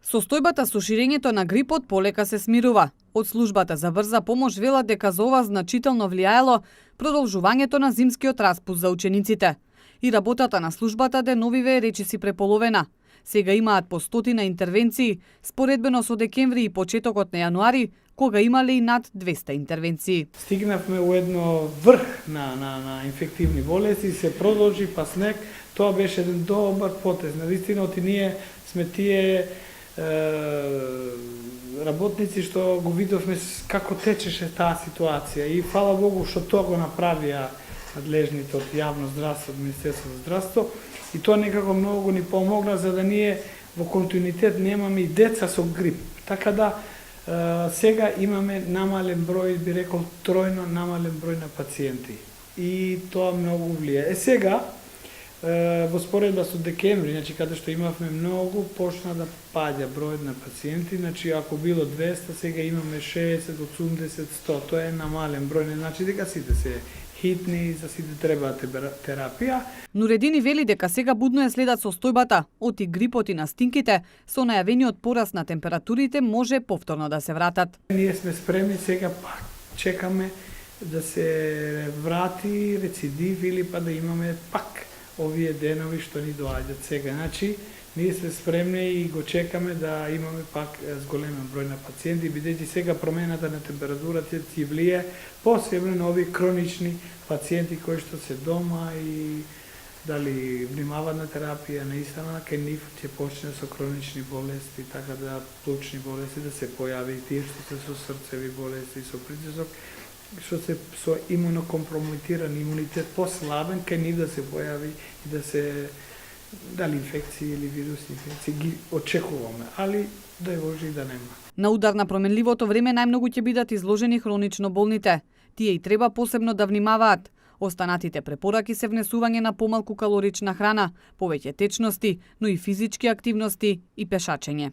Состојбата со ширењето на грипот полека се смирува. Од службата за брза помош велат дека за ова значително влијаело продолжувањето на зимскиот распуст за учениците. И работата на службата деновиве е речиси преполовена. Сега имаат по 100 интервенции, споредбено со декември и почетокот на јануари, кога имале и над 200 интервенции. Стигнавме у едно врх на инфективни болести, се продолжи па снег, тоа беше еден добар потез. Навистина, оти ние сме тие работници што го видовме како течеше таа ситуација и фала Богу што тоа го направија надлежните од јавно здравство, од Министерството за здравство и тоа некако многу ни помогна за да ние во континуитет немаме и деца со грип. Така да сега имаме намален број, би рекол тројно намален број на пациенти и тоа многу влијае. Сега во споредба со декември, значи каде што имавме многу, почна да паѓа бројот на пациенти, значи ако било 200, сега имаме 60, 80, 100, тоа е намален број, не значи дека сите се хитни, за сите треба терапија. Нуредини вели дека сега будно е следат состојбата, оти грипот и настинките, со најавениот пораст на температурите може повторно да се вратат. Ние сме спремни сега, пак чекаме да се врати рецидив или па да имаме пак овие денови што ни доаѓаат сега. Значи, ние сме спремни и го чекаме да имаме пак зголемен број на пациенти, бидејќи сега промената на температурата ќе влијае посебно на овие хронични пациенти кои што се дома и дали внимаваат на терапија, наистина кај нив ќе почне со хронични болести, така да плучни болести да се појави и тие што се со срцеви болести, со притисок, што се со имунокомпрометиран имунитет послабен, кај нив да се појави и да се дали инфекции или вирусни инфекции ги очекуваме, али дај Боже и да нема. На удар на променливото време најмногу ќе бидат изложени хронично болните. Тие и треба посебно да внимаваат. Останатите препораки се внесување на помалку калорична храна, повеќе течности, но и физички активности и пешачење.